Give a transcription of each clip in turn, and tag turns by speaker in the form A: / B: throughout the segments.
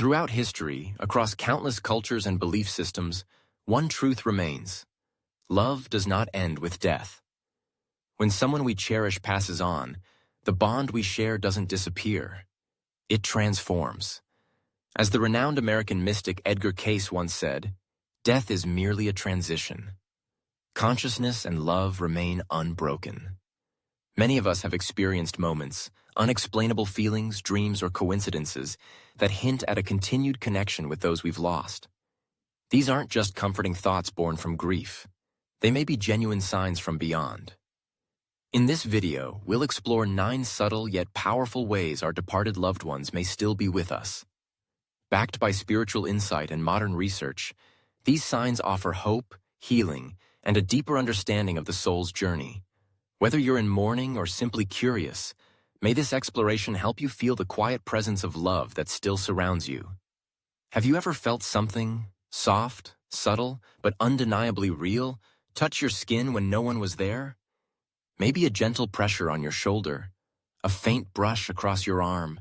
A: Throughout history, across countless cultures and belief systems, one truth remains. Love does not end with death. When someone we cherish passes on, the bond we share doesn't disappear. It transforms. As the renowned American mystic Edgar Cayce once said, "Death is merely a transition. Consciousness and love remain unbroken." Many of us have experienced moments, unexplainable feelings, dreams, or coincidences that hint at a continued connection with those we've lost. These aren't just comforting thoughts born from grief. They may be genuine signs from beyond. In this video, we'll explore 9 subtle yet powerful ways our departed loved ones may still be with us. Backed by spiritual insight and modern research, these signs offer hope, healing, and a deeper understanding of the soul's journey. Whether you're in mourning or simply curious, may this exploration help you feel the quiet presence of love that still surrounds you. Have you ever felt something soft, subtle, but undeniably real touch your skin when no one was there? Maybe a gentle pressure on your shoulder, a faint brush across your arm,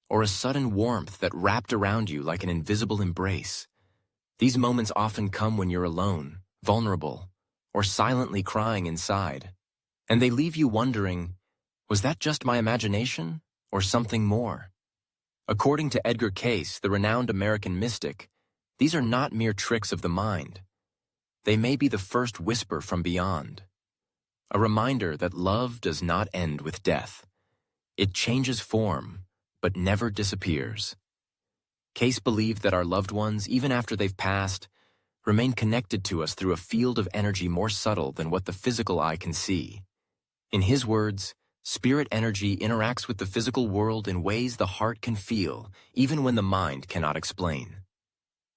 A: or a sudden warmth that wrapped around you like an invisible embrace. These moments often come when you're alone, vulnerable, or silently crying inside. And they leave you wondering, was that just my imagination or something more? According to Edgar Cayce, the renowned American mystic, these are not mere tricks of the mind. They may be the first whisper from beyond, a reminder that love does not end with death. It changes form, but never disappears. Cayce believed that our loved ones, even after they've passed, remain connected to us through a field of energy more subtle than what the physical eye can see. In his words, spirit energy interacts with the physical world in ways the heart can feel, even when the mind cannot explain.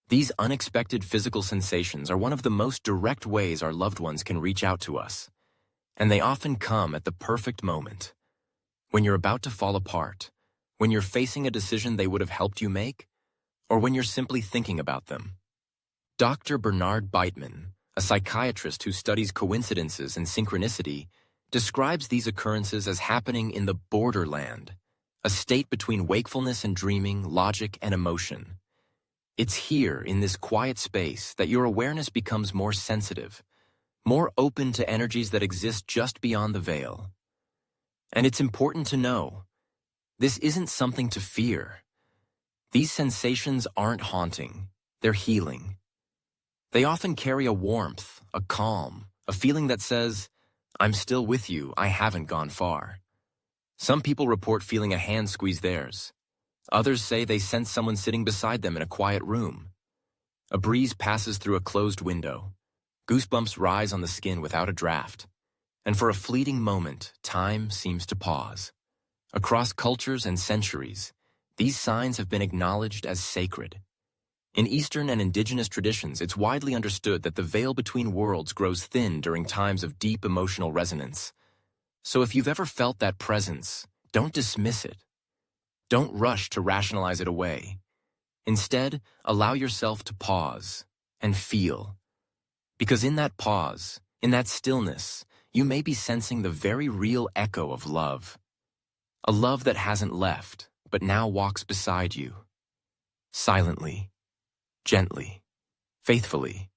A: These unexpected physical sensations are one of the most direct ways our loved ones can reach out to us. And they often come at the perfect moment. When you're about to fall apart, when you're facing a decision they would have helped you make, or when you're simply thinking about them. Dr. Bernard Beitman, a psychiatrist who studies coincidences and synchronicity, describes these occurrences as happening in the borderland, a state between wakefulness and dreaming, logic and emotion. It's here, in this quiet space, that your awareness becomes more sensitive, more open to energies that exist just beyond the veil. And it's important to know, this isn't something to fear. These sensations aren't haunting, they're healing. They often carry a warmth, a calm, a feeling that says, "I'm still with you, I haven't gone far." Some people report feeling a hand squeeze theirs. Others say they sense someone sitting beside them in a quiet room. A breeze passes through a closed window. Goosebumps rise on the skin without a draft. And for a fleeting moment, time seems to pause. Across cultures and centuries, these signs have been acknowledged as sacred. In Eastern and indigenous traditions, it's widely understood that the veil between worlds grows thin during times of deep emotional resonance. So if you've ever felt that presence, don't dismiss it. Don't rush to rationalize it away. Instead, allow yourself to pause and feel. Because in that pause, in that stillness, you may be sensing the very real echo of love. A love that hasn't left, but now walks beside you. Silently, gently, faithfully.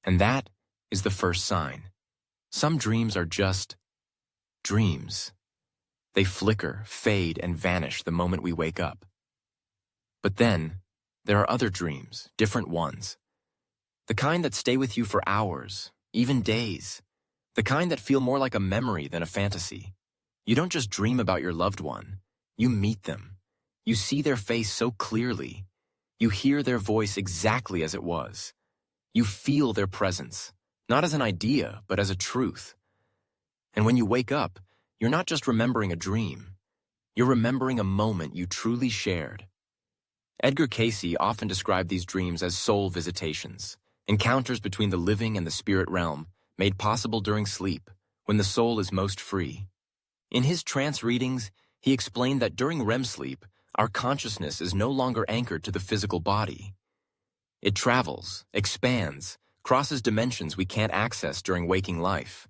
A: And that is the first sign. Some dreams are just dreams. They flicker, fade, and vanish the moment we wake up. But then, there are other dreams, different ones. The kind that stay with you for hours, even days. The kind that feel more like a memory than a fantasy. You don't just dream about your loved one. You meet them. You see their face so clearly. You hear their voice exactly as it was. You feel their presence, not as an idea, but as a truth. And when you wake up, you're not just remembering a dream. You're remembering a moment you truly shared. Edgar Cayce often described these dreams as soul visitations, encounters between the living and the spirit realm, made possible during sleep, when the soul is most free. In his trance readings, he explained that during REM sleep, our consciousness is no longer anchored to the physical body. It travels, expands, crosses dimensions we can't access during waking life.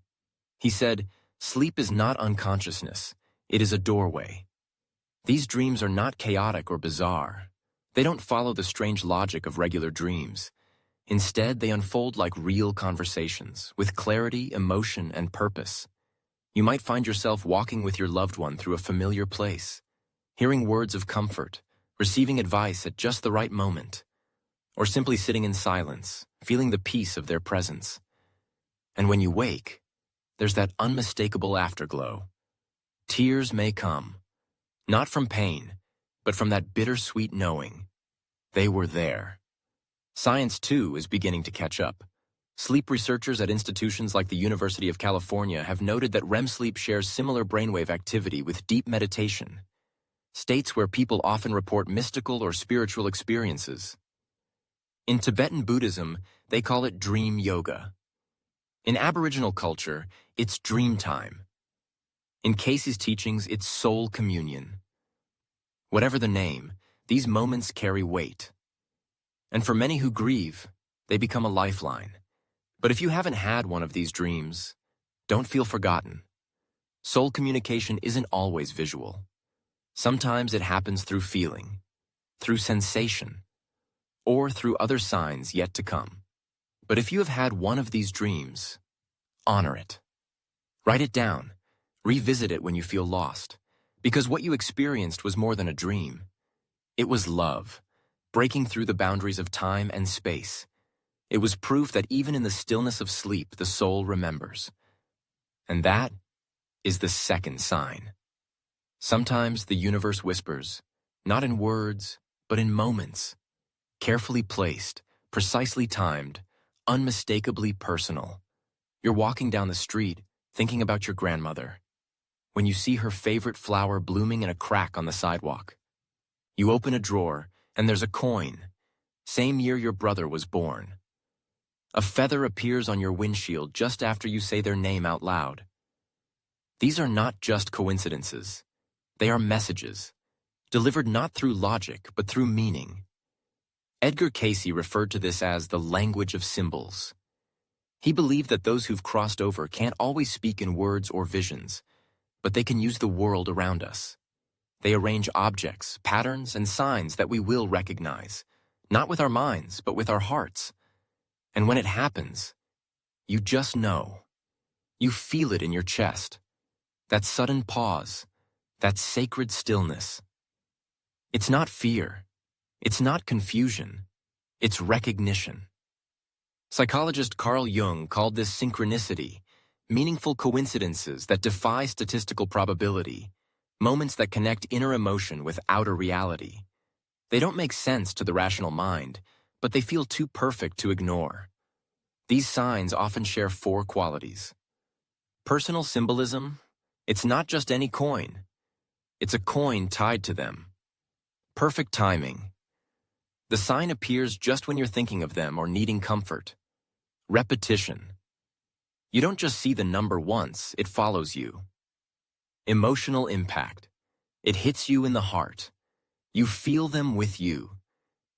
A: He said, "Sleep is not unconsciousness, it is a doorway." These dreams are not chaotic or bizarre. They don't follow the strange logic of regular dreams. Instead, they unfold like real conversations, with clarity, emotion, and purpose. You might find yourself walking with your loved one through a familiar place, hearing words of comfort, receiving advice at just the right moment, or simply sitting in silence, feeling the peace of their presence. And when you wake, there's that unmistakable afterglow. Tears may come, not from pain, but from that bittersweet knowing they were there. Science, too, is beginning to catch up. Sleep researchers at institutions like the University of California have noted that REM sleep shares similar brainwave activity with deep meditation, states where people often report mystical or spiritual experiences. In Tibetan Buddhism, they call it dream yoga. In Aboriginal culture, it's dream time. In Cayce's teachings, it's soul communion. Whatever the name, these moments carry weight. And for many who grieve, they become a lifeline. But if you haven't had one of these dreams, don't feel forgotten. Soul communication isn't always visual. Sometimes it happens through feeling, through sensation, or through other signs yet to come. But if you have had one of these dreams, honor it. Write it down. Revisit it when you feel lost. Because what you experienced was more than a dream. It was love, breaking through the boundaries of time and space. It was proof that even in the stillness of sleep, the soul remembers. And that is the second sign. Sometimes the universe whispers, not in words, but in moments. Carefully placed, precisely timed, unmistakably personal. You're walking down the street, thinking about your grandmother, when you see her favorite flower blooming in a crack on the sidewalk. You open a drawer, and there's a coin, same year your brother was born. A feather appears on your windshield just after you say their name out loud. These are not just coincidences. They are messages, delivered not through logic, but through meaning. Edgar Cayce referred to this as the language of symbols. He believed that those who've crossed over can't always speak in words or visions, but they can use the world around us. They arrange objects, patterns, and signs that we will recognize, not with our minds, but with our hearts. And when it happens, you just know. You feel it in your chest. That sudden pause, that sacred stillness. It's not fear. It's not confusion. It's recognition. Psychologist Carl Jung called this synchronicity, meaningful coincidences that defy statistical probability, moments that connect inner emotion with outer reality. They don't make sense to the rational mind, but they feel too perfect to ignore. These signs often share four qualities. Personal symbolism, it's not just any coin. It's a coin tied to them. Perfect timing. The sign appears just when you're thinking of them or needing comfort. Repetition. You don't just see the number once, it follows you. Emotional impact. It hits you in the heart. You feel them with you.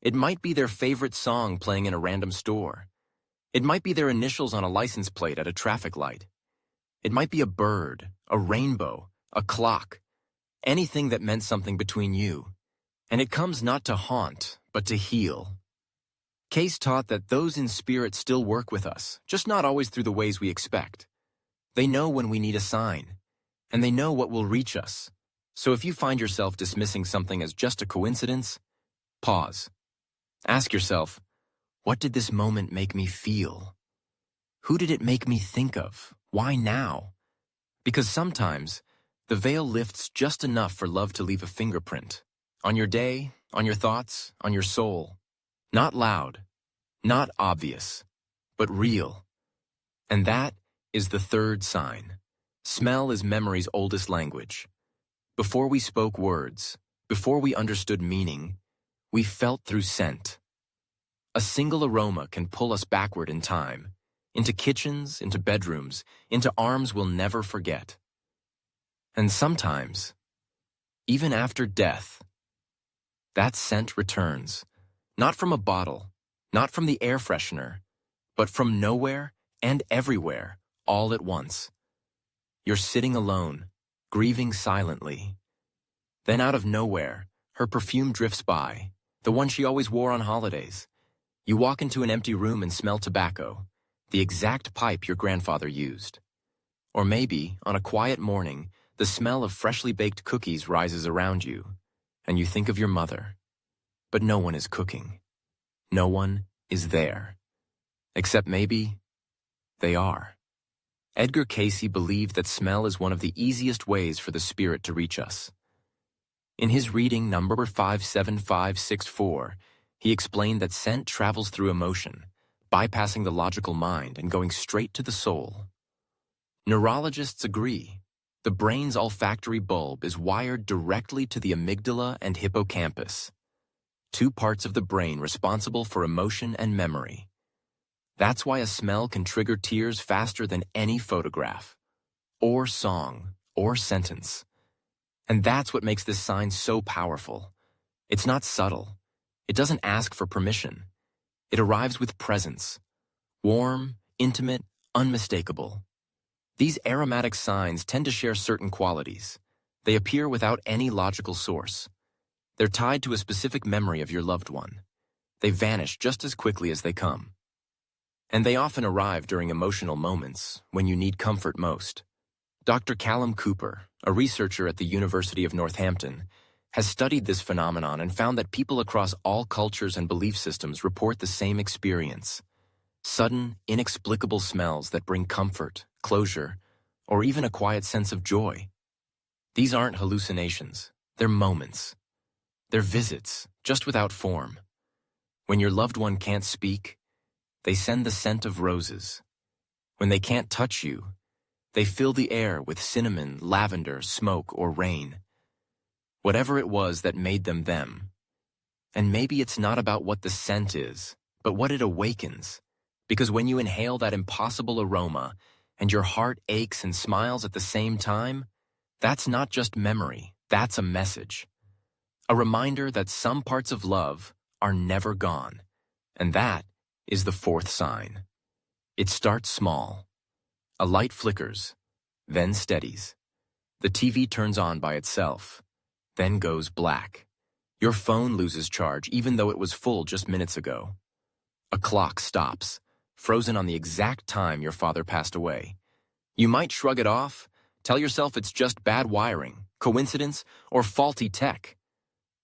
A: It might be their favorite song playing in a random store. It might be their initials on a license plate at a traffic light. It might be a bird, a rainbow, a clock, anything that meant something between you. And it comes not to haunt, but to heal. Cayce taught that those in spirit still work with us, just not always through the ways we expect. They know when we need a sign, and they know what will reach us. So if you find yourself dismissing something as just a coincidence, pause. Ask yourself, what did this moment make me feel? Who did it make me think of? Why now? Because sometimes, the veil lifts just enough for love to leave a fingerprint. On your day, on your thoughts, on your soul. Not loud, not obvious, but real. And that is the third sign. Smell is memory's oldest language. Before we spoke words, before we understood meaning, we felt through scent. A single aroma can pull us backward in time, into kitchens, into bedrooms, into arms we'll never forget. And sometimes, even after death, that scent returns, not from a bottle, not from the air freshener, but from nowhere and everywhere, all at once. You're sitting alone, grieving silently. Then out of nowhere, her perfume drifts by, the one she always wore on holidays. You walk into an empty room and smell tobacco, the exact pipe your grandfather used. Or maybe, on a quiet morning, the smell of freshly baked cookies rises around you, and you think of your mother. But no one is cooking. No one is there. Except maybe they are. Edgar Cayce believed that smell is one of the easiest ways for the spirit to reach us. In his reading number 57564, he explained that scent travels through emotion, bypassing the logical mind and going straight to the soul. Neurologists agree. The brain's olfactory bulb is wired directly to the amygdala and hippocampus, two parts of the brain responsible for emotion and memory. That's why a smell can trigger tears faster than any photograph, or song, or sentence. And that's what makes this sign so powerful. It's not subtle. It doesn't ask for permission. It arrives with presence. Warm, intimate, unmistakable. These aromatic signs tend to share certain qualities. They appear without any logical source. They're tied to a specific memory of your loved one. They vanish just as quickly as they come. And they often arrive during emotional moments when you need comfort most. Dr. Callum Cooper, a researcher at the University of Northampton, has studied this phenomenon and found that people across all cultures and belief systems report the same experience. Sudden, inexplicable smells that bring comfort, closure, or even a quiet sense of joy. These aren't hallucinations. They're moments. They're visits, just without form. When your loved one can't speak, they send the scent of roses. When they can't touch you, they fill the air with cinnamon, lavender, smoke, or rain. Whatever it was that made them them. And maybe it's not about what the scent is, but what it awakens. Because when you inhale that impossible aroma, and your heart aches and smiles at the same time, that's not just memory, that's a message. A reminder that some parts of love are never gone. And that is the fourth sign. It starts small. A light flickers, then steadies. The TV turns on by itself, then goes black. Your phone loses charge even though it was full just minutes ago. A clock stops, frozen on the exact time your father passed away. You might shrug it off, tell yourself it's just bad wiring, coincidence, or faulty tech.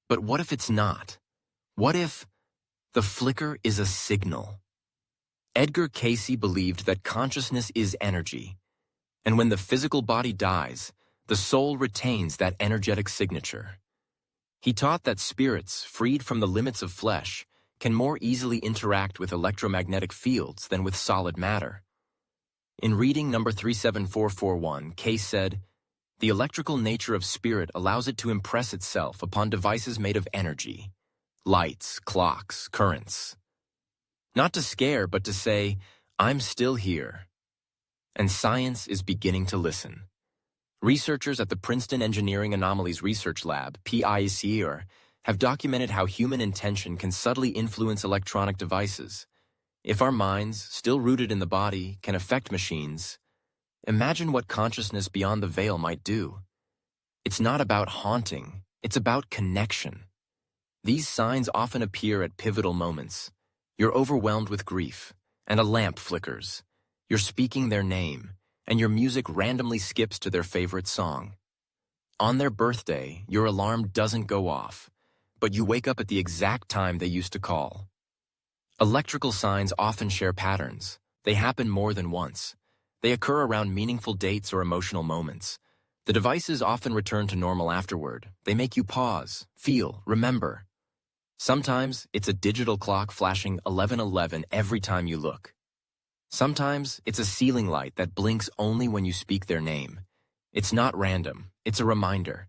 A: But what if it's not? What if the flicker is a signal? Edgar Cayce believed that consciousness is energy, and when the physical body dies, the soul retains that energetic signature. He taught that spirits, freed from the limits of flesh, can more easily interact with electromagnetic fields than with solid matter. In reading number 37441, Cayce said, "The electrical nature of spirit allows it to impress itself upon devices made of energy, lights, clocks, currents. Not to scare, but to say, I'm still here." And science is beginning to listen. Researchers at the Princeton Engineering Anomalies Research Lab, PICR, have documented how human intention can subtly influence electronic devices. If our minds, still rooted in the body, can affect machines, imagine what consciousness beyond the veil might do. It's not about haunting, it's about connection. These signs often appear at pivotal moments. You're overwhelmed with grief, and a lamp flickers. You're speaking their name, and your music randomly skips to their favorite song. On their birthday, your alarm doesn't go off, but you wake up at the exact time they used to call. Electrical signs often share patterns. They happen more than once. They occur around meaningful dates or emotional moments. The devices often return to normal afterward. They make you pause, feel, remember. Sometimes it's a digital clock flashing 11:11 every time you look. Sometimes it's a ceiling light that blinks only when you speak their name. It's not random, it's a reminder.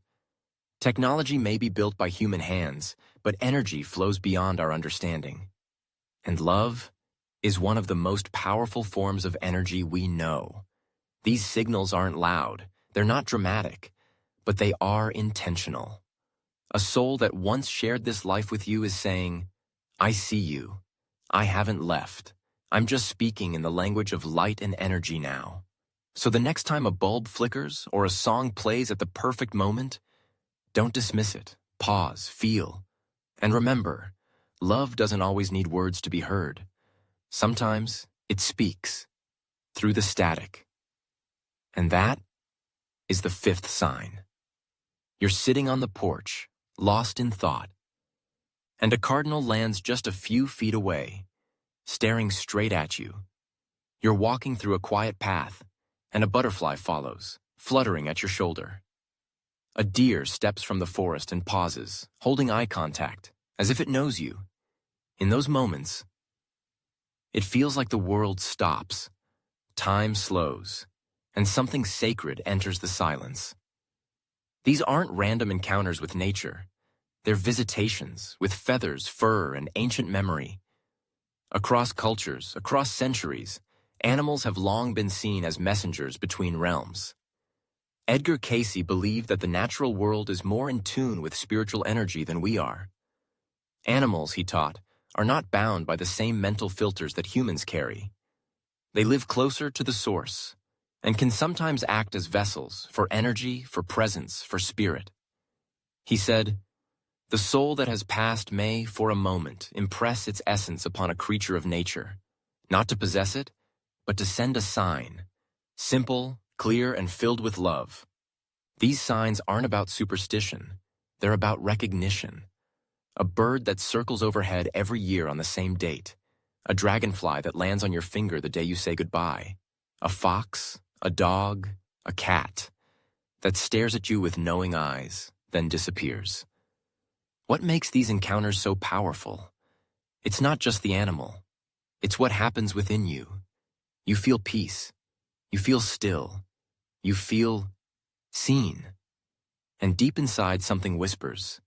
A: Technology may be built by human hands, but energy flows beyond our understanding. And love is one of the most powerful forms of energy we know. These signals aren't loud, they're not dramatic, but they are intentional. A soul that once shared this life with you is saying, I see you. I haven't left. I'm just speaking in the language of light and energy now. So the next time a bulb flickers or a song plays at the perfect moment, don't dismiss it. Pause, feel. And remember, love doesn't always need words to be heard. Sometimes it speaks through the static. And that is the fifth sign. You're sitting on the porch, lost in thought, and a cardinal lands just a few feet away, staring straight at you. You're walking through a quiet path, and a butterfly follows, fluttering at your shoulder. A deer steps from the forest and pauses, holding eye contact, as if it knows you. In those moments, it feels like the world stops, time slows, and something sacred enters the silence. These aren't random encounters with nature. They're visitations with feathers, fur, and ancient memory. Across cultures, across centuries, animals have long been seen as messengers between realms. Edgar Cayce believed that the natural world is more in tune with spiritual energy than we are. Animals, he taught, are not bound by the same mental filters that humans carry. They live closer to the source and can sometimes act as vessels for energy, for presence, for spirit. He said, "The soul that has passed may, for a moment, impress its essence upon a creature of nature, not to possess it, but to send a sign, simple, clear, and filled with love. These signs aren't about superstition, they're about recognition. A bird that circles overhead every year on the same date, a dragonfly that lands on your finger the day you say goodbye, a fox, a dog, a cat that stares at you with knowing eyes, then disappears. What makes these encounters so powerful? It's not just the animal. It's what happens within you. You feel peace. You feel still. You feel seen. And deep inside, something whispers,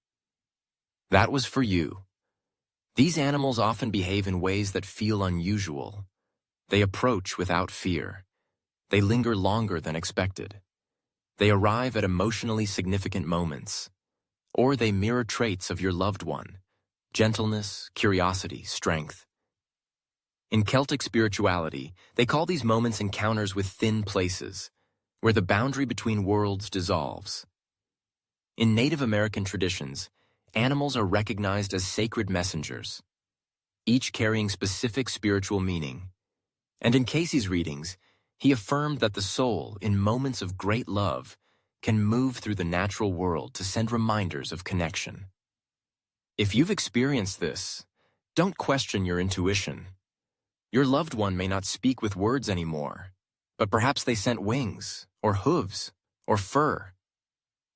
A: "That was for you." These animals often behave in ways that feel unusual. They approach without fear. They linger longer than expected. They arrive at emotionally significant moments. Or they mirror traits of your loved one: gentleness, curiosity, strength. In Celtic spirituality, they call these moments encounters with thin places, where the boundary between worlds dissolves. In Native American traditions, animals are recognized as sacred messengers, each carrying specific spiritual meaning. And in Cayce's readings, he affirmed that the soul, in moments of great love, can move through the natural world to send reminders of connection. If you've experienced this, don't question your intuition. Your loved one may not speak with words anymore, but perhaps they sent wings, or hooves, or fur,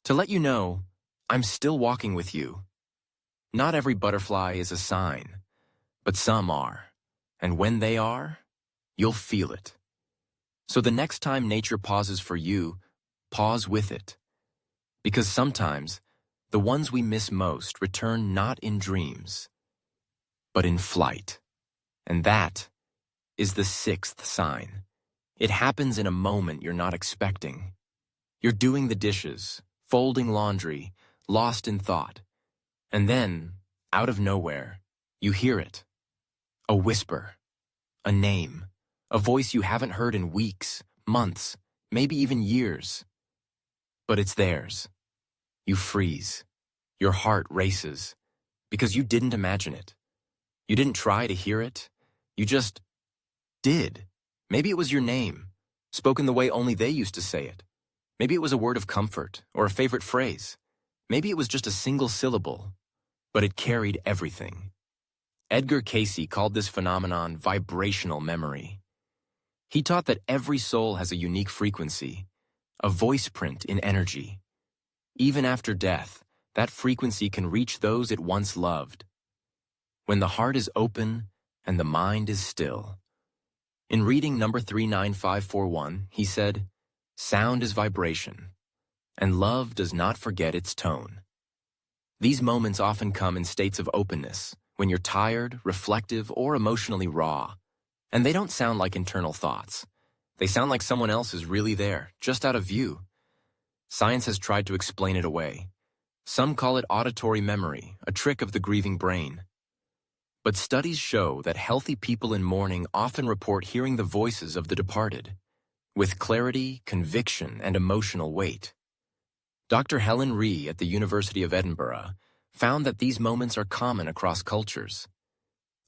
A: to let you know, "I'm still walking with you." Not every butterfly is a sign, but some are, and when they are, you'll feel it. So the next time nature pauses for you, pause with it. Because sometimes, the ones we miss most return not in dreams, but in flight. And that is the sixth sign. It happens in a moment you're not expecting. You're doing the dishes, folding laundry, lost in thought. And then, out of nowhere, you hear it. A whisper, a name, a voice you haven't heard in weeks, months, maybe even years. But it's theirs. You freeze. Your heart races, because you didn't imagine it. You didn't try to hear it. You just did. Maybe it was your name, spoken the way only they used to say it. Maybe it was a word of comfort or a favorite phrase. Maybe it was just a single syllable, but it carried everything. Edgar Cayce called this phenomenon vibrational memory. He taught that every soul has a unique frequency, a voice print in energy. Even after death, that frequency can reach those it once loved. When the heart is open and the mind is still. In reading number 39541, he said, "Sound is vibration, and love does not forget its tone." These moments often come in states of openness, when you're tired, reflective, or emotionally raw. And they don't sound like internal thoughts. They sound like someone else is really there, just out of view. Science has tried to explain it away. Some call it auditory memory, a trick of the grieving brain. But studies show that healthy people in mourning often report hearing the voices of the departed, with clarity, conviction, and emotional weight. Dr. Helen Ree at the University of Edinburgh found that these moments are common across cultures.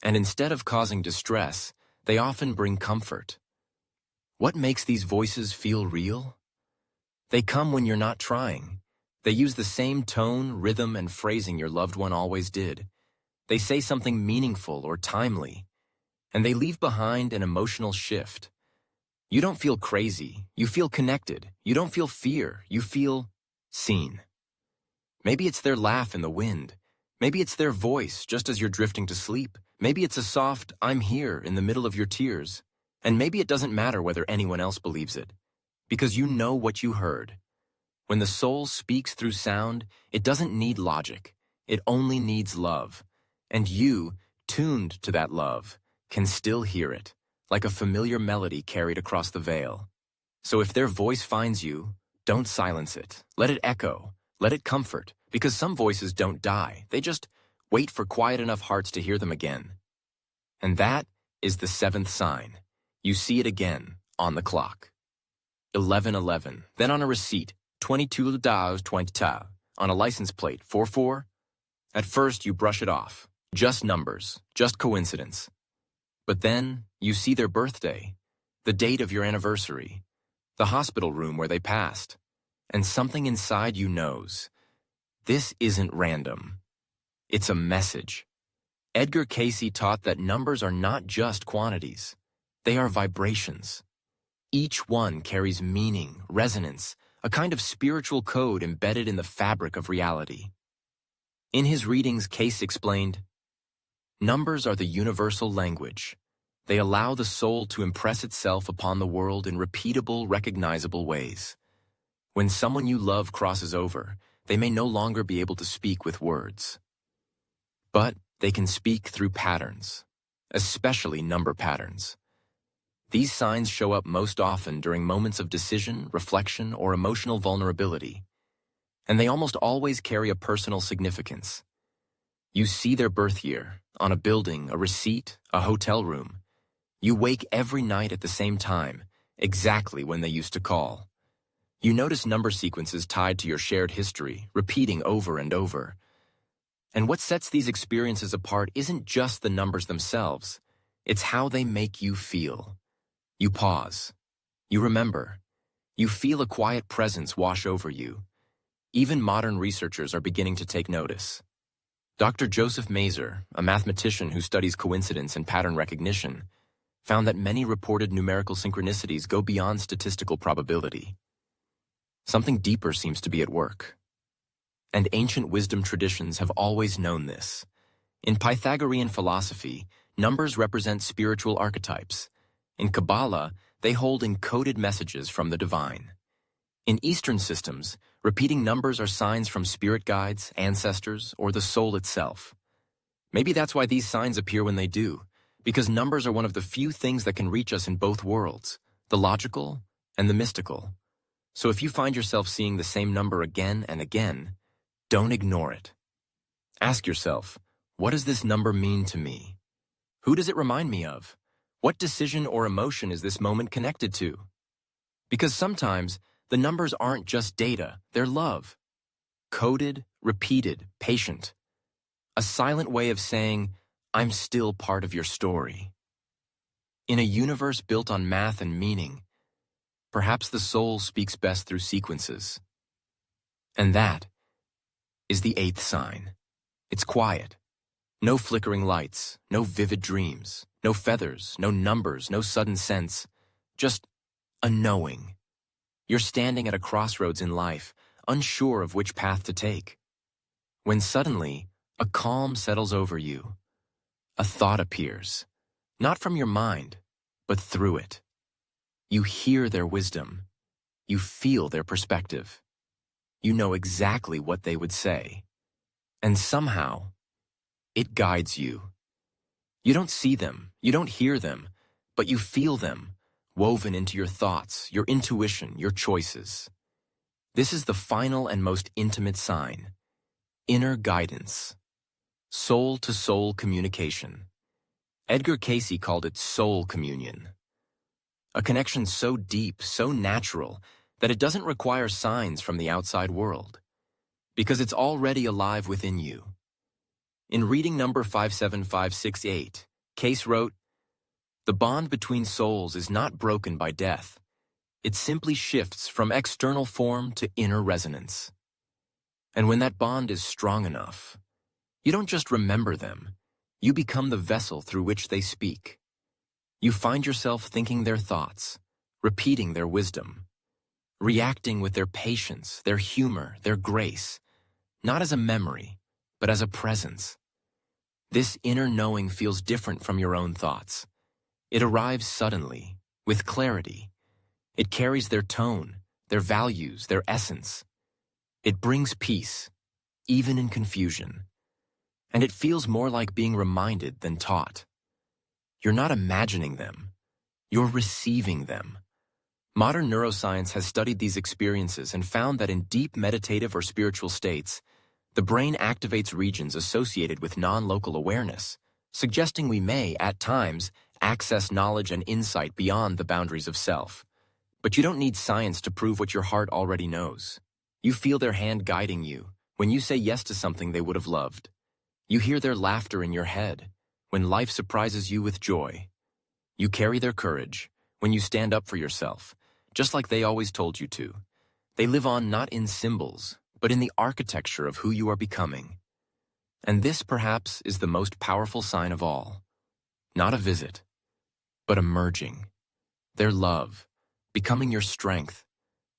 A: And instead of causing distress, they often bring comfort. What makes these voices feel real? They come when you're not trying. They use the same tone, rhythm, and phrasing your loved one always did. They say something meaningful or timely, and they leave behind an emotional shift. You don't feel crazy, you feel connected. You don't feel fear, you feel seen. Maybe it's their laugh in the wind. Maybe it's their voice just as you're drifting to sleep. Maybe it's a soft, "I'm here" in the middle of your tears. And maybe it doesn't matter whether anyone else believes it, because you know what you heard. When the soul speaks through sound, it doesn't need logic. It only needs love. And you, tuned to that love, can still hear it, like a familiar melody carried across the veil. So if their voice finds you, don't silence it. Let it echo. Let it comfort, because some voices don't die. They just wait for quiet enough hearts to hear them again. And that is the seventh sign. You see it again on the clock. 11:11. Then on a receipt, 22:20. On a license plate, 44. At first, you brush it off. Just numbers, just coincidence. But then, you see their birthday, the date of your anniversary, the hospital room where they passed, and something inside you knows. This isn't random. It's a message. Edgar Cayce taught that numbers are not just quantities. They are vibrations. Each one carries meaning, resonance, a kind of spiritual code embedded in the fabric of reality. In his readings, Cayce explained, "Numbers are the universal language. They allow the soul to impress itself upon the world in repeatable, recognizable ways. When someone you love crosses over, they may no longer be able to speak with words. But they can speak through patterns, especially number patterns. These signs show up most often during moments of decision, reflection, or emotional vulnerability, and they almost always carry a personal significance. You see their birth year, on a building, a receipt, a hotel room. You wake every night at the same time, exactly when they used to call. You notice number sequences tied to your shared history, repeating over and over. And what sets these experiences apart isn't just the numbers themselves, it's how they make you feel. You pause. You remember. You feel a quiet presence wash over you. Even modern researchers are beginning to take notice. Dr. Joseph Mazer, a mathematician who studies coincidence and pattern recognition, found that many reported numerical synchronicities go beyond statistical probability. Something deeper seems to be at work. And ancient wisdom traditions have always known this. In Pythagorean philosophy, numbers represent spiritual archetypes. In Kabbalah, they hold encoded messages from the divine. In Eastern systems, repeating numbers are signs from spirit guides, ancestors, or the soul itself. Maybe that's why these signs appear when they do, because numbers are one of the few things that can reach us in both worlds, the logical and the mystical. So if you find yourself seeing the same number again and again, don't ignore it. Ask yourself, what does this number mean to me? Who does it remind me of? What decision or emotion is this moment connected to? Because sometimes, the numbers aren't just data, they're love. Coded, repeated, patient. A silent way of saying, I'm still part of your story. In a universe built on math and meaning, perhaps the soul speaks best through sequences. And that is the eighth sign. It's quiet. No flickering lights, no vivid dreams, no feathers, no numbers, no sudden sense. Just a knowing. You're standing at a crossroads in life, unsure of which path to take. When suddenly, a calm settles over you. A thought appears, not from your mind, but through it. You hear their wisdom. You feel their perspective. You know exactly what they would say. And somehow, it guides you. You don't see them, you don't hear them, but you feel them, woven into your thoughts, your intuition, your choices. This is the final and most intimate sign. Inner guidance. Soul-to-soul communication. Edgar Cayce called it soul communion. A connection so deep, so natural, that it doesn't require signs from the outside world. Because it's already alive within you, In reading number 57568, Cayce wrote, "The bond between souls is not broken by death. It simply shifts from external form to inner resonance. And when that bond is strong enough, you don't just remember them, you become the vessel through which they speak. You find yourself thinking their thoughts, repeating their wisdom, reacting with their patience, their humor, their grace, not as a memory, but as a presence. This inner knowing feels different from your own thoughts. It arrives suddenly, with clarity. It carries their tone, their values, their essence. It brings peace, even in confusion. And it feels more like being reminded than taught. You're not imagining them. You're receiving them. Modern neuroscience has studied these experiences and found that in deep meditative or spiritual states, the brain activates regions associated with non-local awareness, suggesting we may, at times, access knowledge and insight beyond the boundaries of self. But you don't need science to prove what your heart already knows. You feel their hand guiding you when you say yes to something they would have loved. You hear their laughter in your head when life surprises you with joy. You carry their courage when you stand up for yourself, just like they always told you to. They live on not in symbols, but in the architecture of who you are becoming. And this, perhaps, is the most powerful sign of all. Not a visit, but a merging. Their love, becoming your strength,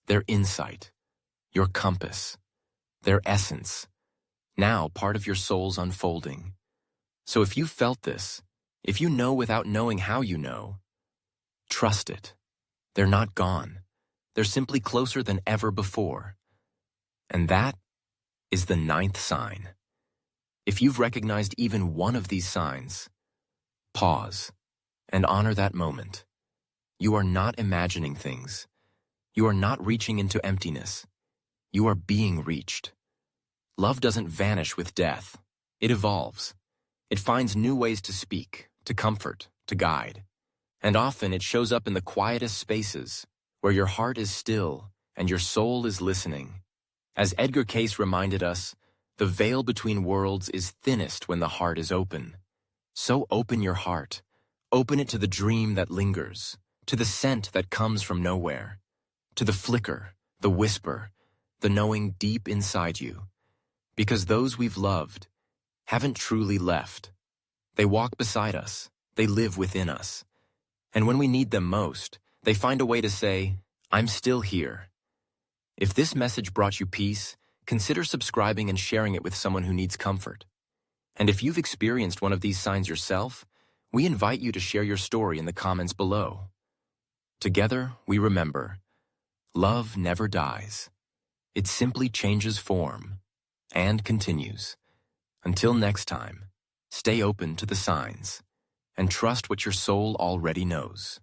A: their insight, your compass, their essence, now part of your soul's unfolding. So if you felt this, if you know without knowing how you know, trust it. They're not gone. They're simply closer than ever before. And that is the 9th sign. If you've recognized even one of these signs, pause and honor that moment. You are not imagining things. You are not reaching into emptiness. You are being reached. Love doesn't vanish with death. It evolves. It finds new ways to speak, to comfort, to guide. And often it shows up in the quietest spaces, where your heart is still and your soul is listening. As Edgar Cayce reminded us, the veil between worlds is thinnest when the heart is open. So open your heart. Open it to the dream that lingers, to the scent that comes from nowhere, to the flicker, the whisper, the knowing deep inside you. Because those we've loved haven't truly left. They walk beside us. They live within us. And when we need them most, they find a way to say, "I'm still here." If this message brought you peace, consider subscribing and sharing it with someone who needs comfort. And if you've experienced one of these signs yourself, we invite you to share your story in the comments below. Together, we remember, love never dies. It simply changes form and continues. Until next time, stay open to the signs and trust what your soul already knows.